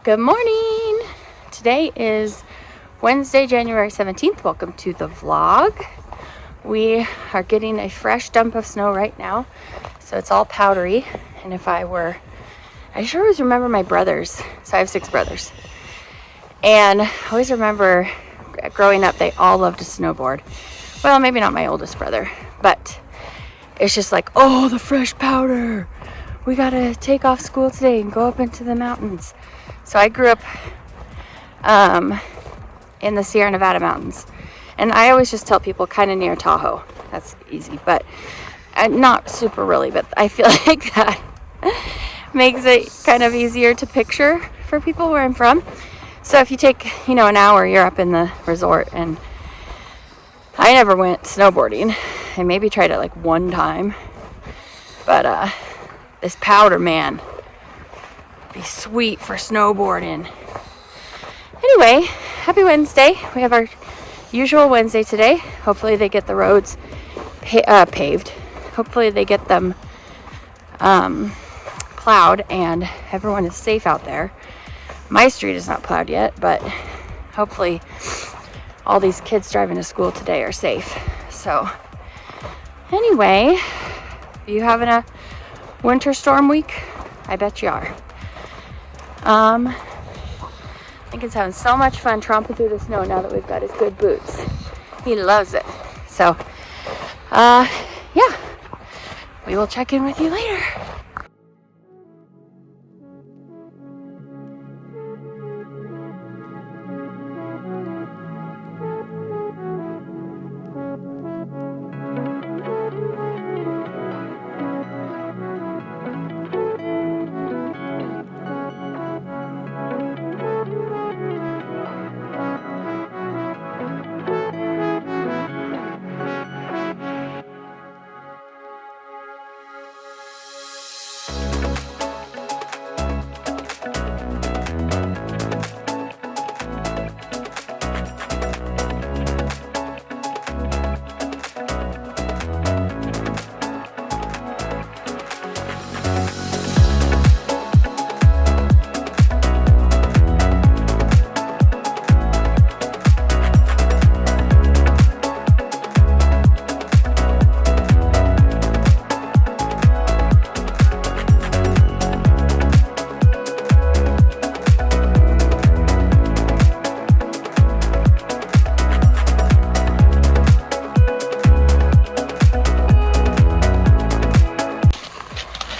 Good morning! Today is Wednesday, January 17th. Welcome to the vlog. We are getting a fresh dump of snow right now, so it's all powdery. And I sure always remember my brothers. So I have 6 brothers. And I always remember growing up, they all loved to snowboard. Well, maybe not my oldest brother, but it's just like, oh, the fresh powder. We gotta take off school today and go up into the mountains. So I grew up in the Sierra Nevada mountains, and I always just tell people kind of near Tahoe. That's easy, but not super really, but I feel like that makes it kind of easier to picture for people where I'm from. So if you take, an hour, you're up in the resort, and I never went snowboarding. I maybe tried it like one time, but this powder, man, be sweet for snowboarding. Anyway, happy Wednesday. We have our usual Wednesday today. Hopefully they get the roads paved. Hopefully they get them plowed and everyone is safe out there. My street is not plowed yet, but hopefully all these kids driving to school today are safe. So anyway, are you having a winter storm week? I bet you are. Lincoln's having so much fun tromping through the snow now that we've got his good boots. He loves it. So, yeah, we will check in with you later.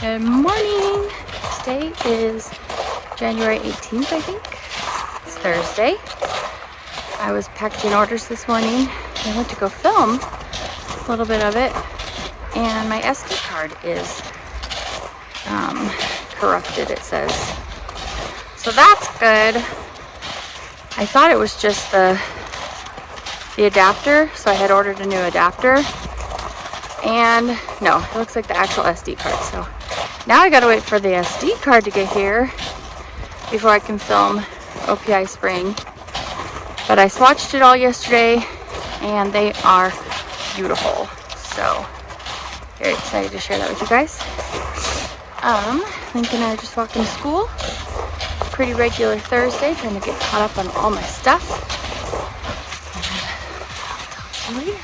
Good morning. Today is January 18th, I think. It's Thursday. I was packaging orders this morning. I went to go film a little bit of it, and my SD card is corrupted, it says. So that's good. I thought it was just the adapter, so I had ordered a new adapter. And no, it looks like the actual SD card. So now I gotta wait for the SD card to get here before I can film OPI Spring. But I swatched it all yesterday and they are beautiful. So very excited to share that with you guys. Lincoln and I are just walking to school. Pretty regular Thursday, trying to get caught up on all my stuff. And I'll talk to you later.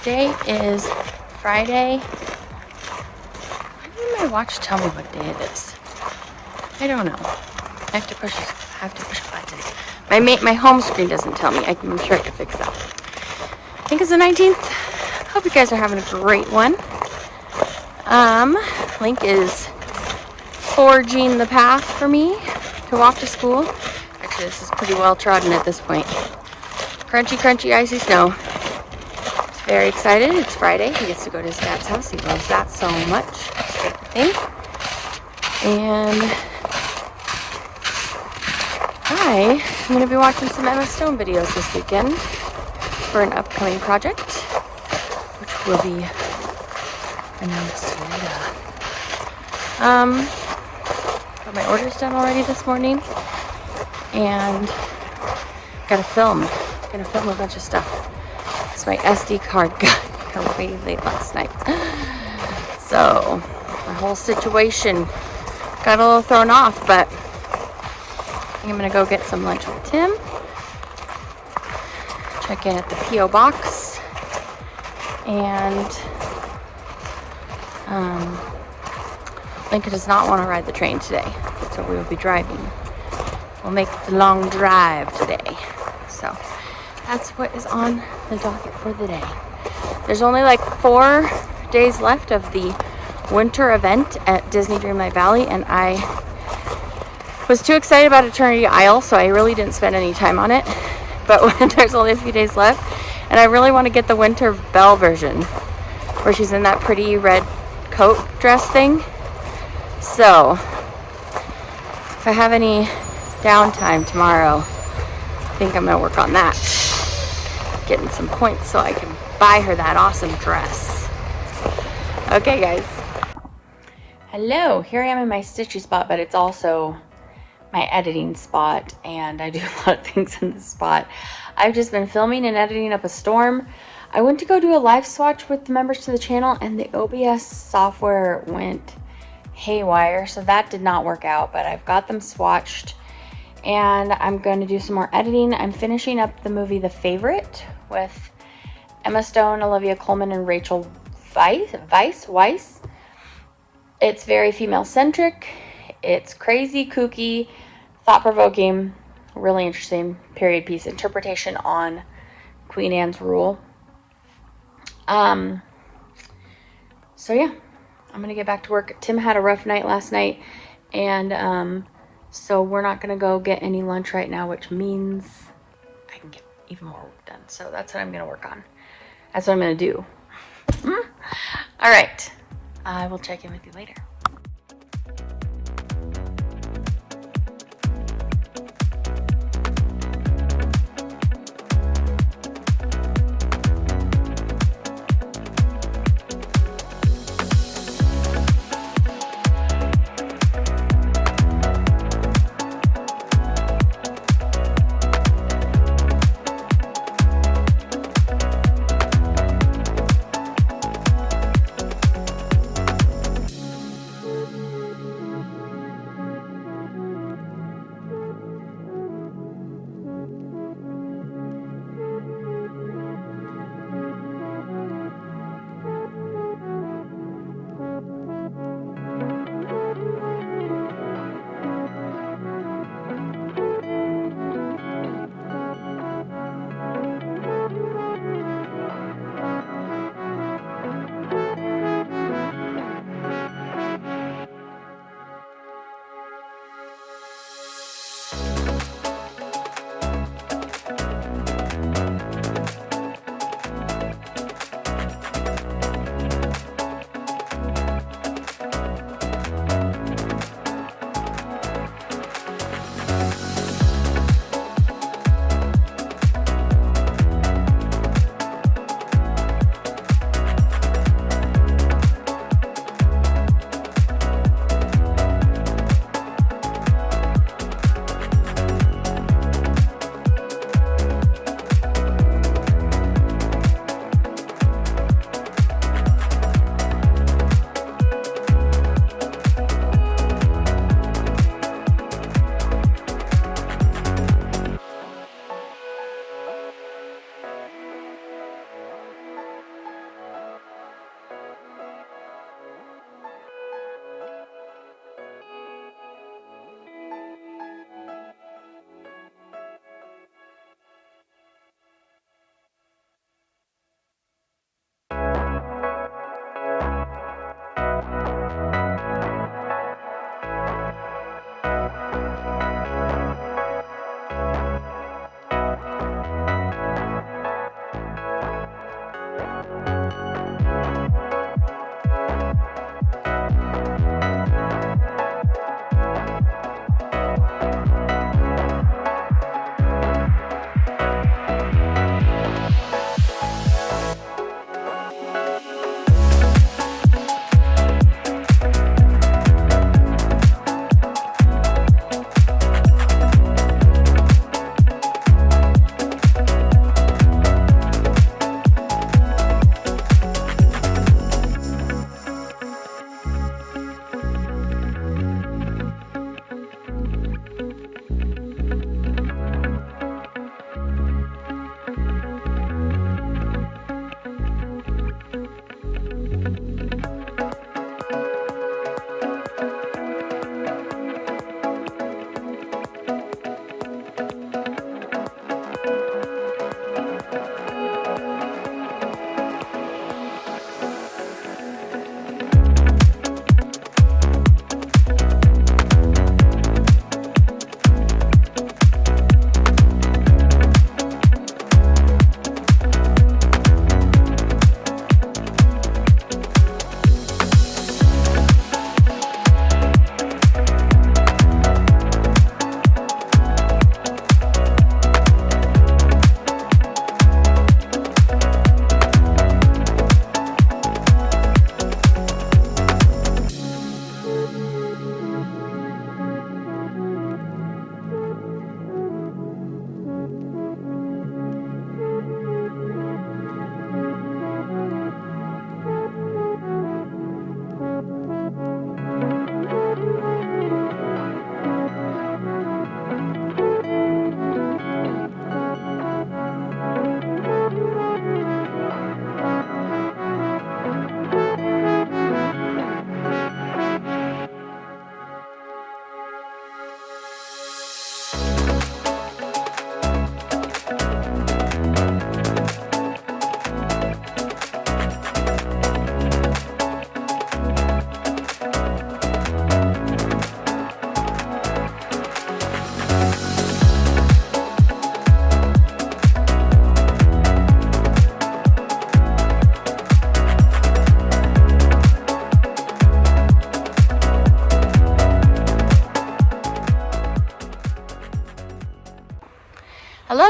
Today is Friday. Why didn't my watch tell me what day it is? I don't know. I have to push a button. My home screen doesn't tell me. I'm sure I can fix that. I think it's the 19th. Hope you guys are having a great one. Link is forging the path for me to walk to school. Actually, this is pretty well trodden at this point. Crunchy, crunchy, icy snow. He's very excited. It's Friday. He gets to go to his dad's house. He loves that so much. It's a favorite thing. And I'm going to be watching some Emma Stone videos this weekend for an upcoming project, which will be announced later. Got my orders done already this morning, and gotta film a bunch of stuff. It's my SD card got here way late last night, so my whole situation got a little thrown off, but I think I'm gonna go get some lunch with Tim, check in at the P.O. box, and Lincoln does not want to ride the train today, so we will be driving. We'll make the long drive today. So that's what is on the docket for the day. There's only like 4 days left of the winter event at Disney Dreamlight Valley, and I was too excited about Eternity Isle, so I really didn't spend any time on it. But when there's only a few days left, and I really want to get the Winter Belle version, where she's in that pretty red coat dress thing. So if I have any downtime tomorrow, I think I'm gonna work on that, getting some points so I can buy her that awesome dress. Okay guys, hello, here I am in my stitchy spot, but it's also my editing spot, and I do a lot of things in this spot. I've just been filming and editing up a storm. I went to go do a live swatch with the members to the channel, and the OBS software went haywire, so that did not work out, but I've got them swatched, and I'm going to do some more editing. I'm finishing up the movie The Favorite with Emma Stone, Olivia Colman, and Rachel Weisz. It's very female-centric. It's crazy, kooky, thought-provoking, really interesting period piece interpretation on Queen Anne's rule. So yeah, I'm gonna get back to work. Tim had a rough night last night, and so we're not gonna go get any lunch right now, which means I can get even more work done. So that's what I'm gonna work on. That's what I'm gonna do. All right, I will check in with you later.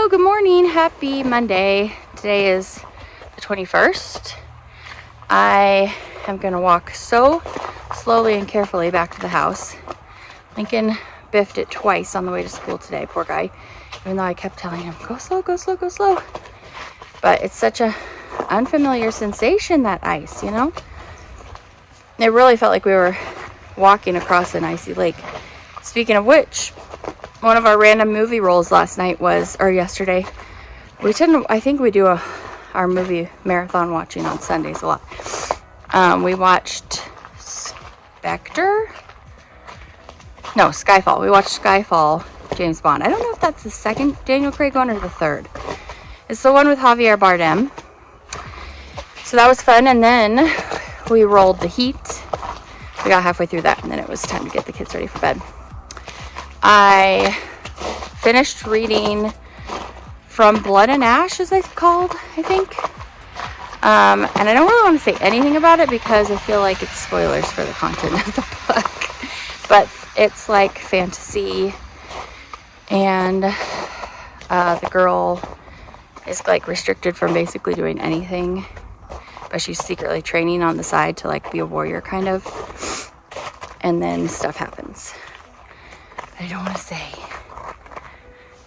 Hello, good morning. Happy Monday. Today is the 21st. I am going to walk so slowly and carefully back to the house. Lincoln biffed it twice on the way to school today, poor guy. Even though I kept telling him, go slow, go slow, go slow. But it's such a unfamiliar sensation, that ice, you know? It really felt like we were walking across an icy lake. Speaking of which, one of our random movie rolls last night was, or yesterday, I think we do our movie marathon watching on Sundays a lot. We watched Skyfall. We watched Skyfall, James Bond. I don't know if that's the second Daniel Craig one or the third. It's the one with Javier Bardem. So that was fun, and then we rolled The Heat. We got halfway through that, and then it was time to get the kids ready for bed. I finished reading From Blood and Ash, as it's called, I think. And I don't really want to say anything about it because I feel like it's spoilers for the content of the book. But it's like fantasy, and the girl is like restricted from basically doing anything, but she's secretly training on the side to like be a warrior kind of, and then stuff happens. I don't want to say.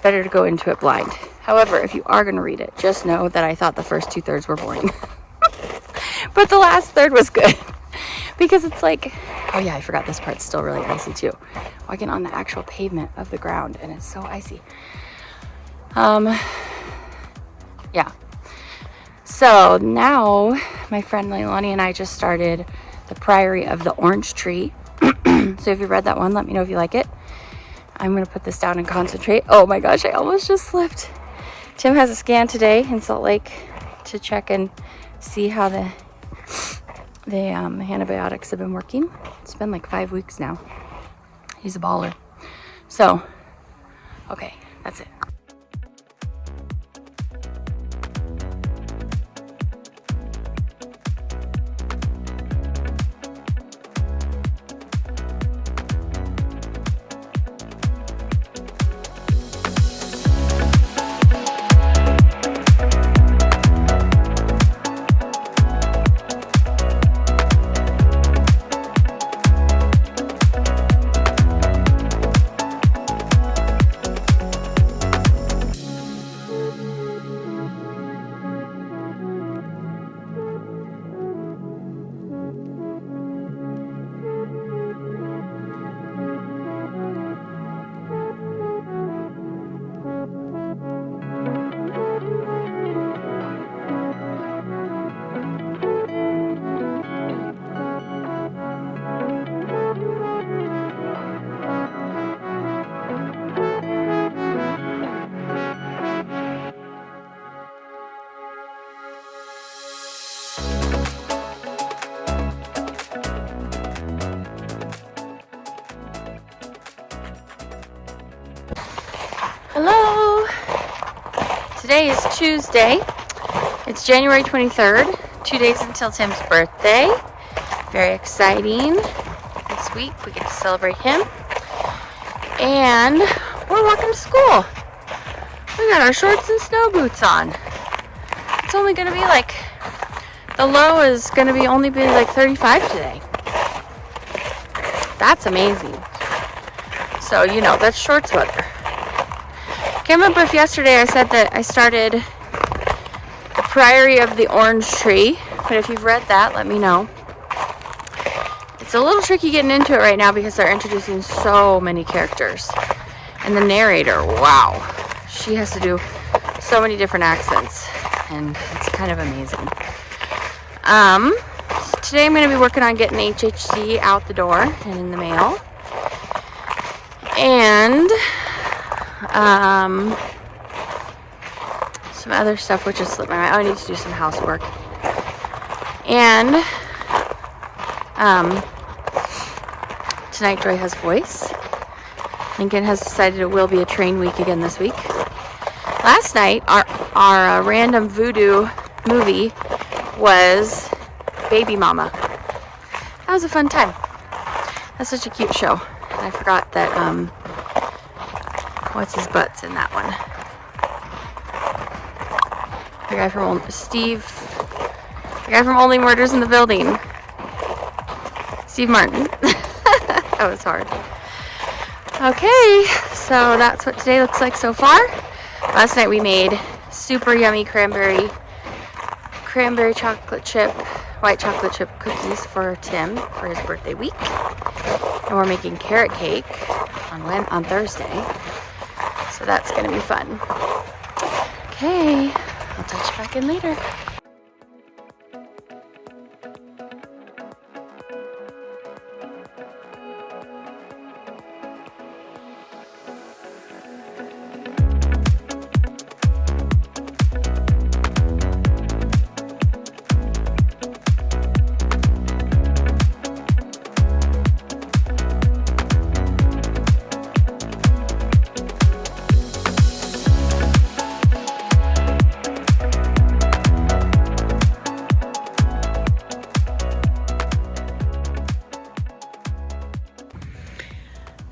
Better to go into it blind. However, if you are going to read it, just know that I thought the first 2/3 were boring. But the last third was good. Because it's like, oh yeah, I forgot this part's still really icy too. Walking on the actual pavement of the ground, and it's so icy. Yeah. So now my friend Leilani and I just started The Priory of the Orange Tree. So if you read that one, let me know if you like it. I'm going to put this down and concentrate. Oh my gosh, I almost just slipped. Tim has a scan today in Salt Lake to check and see how the antibiotics have been working. It's been like 5 weeks now. He's a baller. So, okay, that's it. Hello! Today is Tuesday. It's January 23rd, 2 days until Tim's birthday. Very exciting. This week we get to celebrate him. And we're walking to school. We got our shorts and snow boots on. It's only going to be like, the low is going to be only like 35 today. That's amazing. So, you know, that's shorts weather. Can't remember if yesterday I said that I started The Priory of the Orange Tree, but if you've read that, let me know. It's a little tricky getting into it right now because they're introducing so many characters. And the narrator, wow, she has to do so many different accents, and it's kind of amazing. Today I'm going to be working on getting HHC out the door and in the mail. And some other stuff which just slipped my mind. I need to do some housework. And tonight Joy has voice. Lincoln has decided it will be a train week again this week. Last night our random voodoo movie was Baby Mama. That was a fun time. That's such a cute show. And I forgot that what's his butt's in that one. The guy from the guy from Only Murders in the Building. Steve Martin. That was hard. Okay, so that's what today looks like so far. Last night we made super yummy cranberry chocolate chip, white chocolate chip cookies for Tim for his birthday week. And we're making carrot cake on Thursday. So that's gonna be fun. Okay, I'll touch back in later.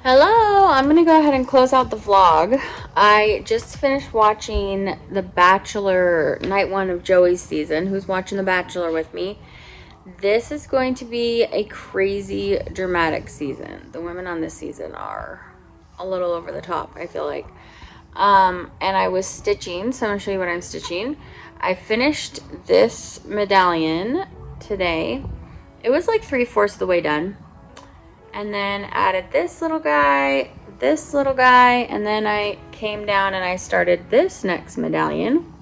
Hello, I'm gonna go ahead and close out the vlog. I just finished watching The Bachelor night 1 of Joey's season. Who's watching The Bachelor with me? This is going to be a crazy dramatic season. The women on this season are a little over the top, I feel like. And I was stitching, so I'm gonna show you what I'm stitching. I finished this medallion today. It was like 3/4 of the way done. And then added this little guy, and then I came down and I started this next medallion.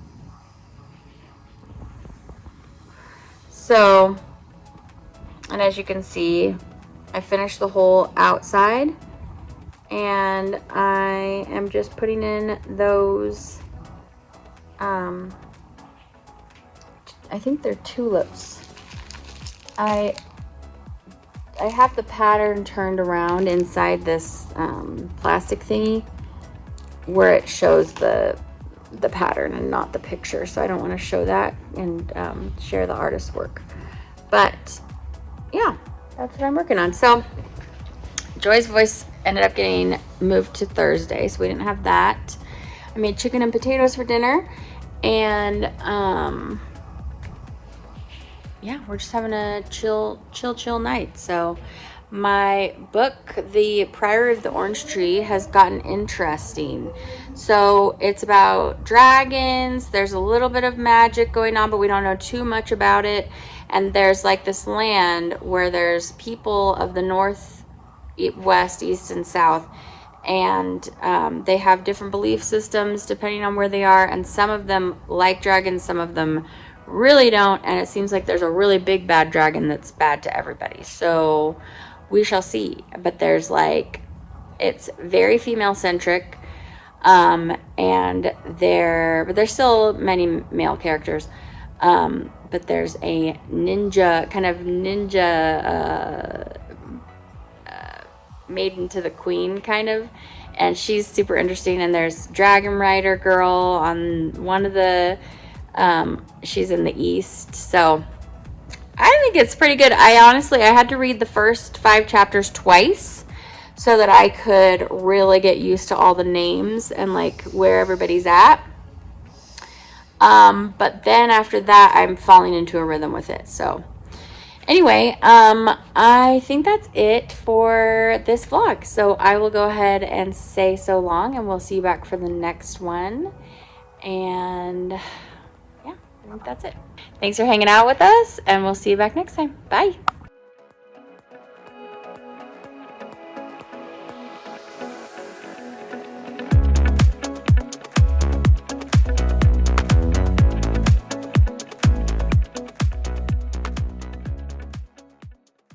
So, and as you can see, I finished the whole outside, and I am just putting in those, I think they're tulips. I have the pattern turned around inside this plastic thingy where it shows the pattern and not the picture, so I don't want to show that and share the artist's work. But yeah, that's what I'm working on. So Joy's voice ended up getting moved to Thursday, so we didn't have that. I made chicken and potatoes for dinner, and yeah, we're just having a chill night. So my book, The Priory of the Orange Tree, has gotten interesting. So it's about dragons. There's a little bit of magic going on, but we don't know too much about it. And there's like this land where there's people of the north, west, east, and south. And they have different belief systems depending on where they are. And some of them like dragons, some of them really don't, and it seems like there's a really big bad dragon that's bad to everybody, so we shall see. But there's like, it's very female centric, and there's still many male characters, but there's a ninja maiden to the queen kind of, and she's super interesting. And there's Dragon Rider girl on one of the she's in the east, so I think it's pretty good. I had to read the first 5 chapters twice so that I could really get used to all the names and like where everybody's at. But then after that, I'm falling into a rhythm with it. So anyway, I think that's it for this vlog. So I will go ahead and say so long, and we'll see you back for the next one. And I think that's it. Thanks for hanging out with us, and we'll see you back next time. Bye.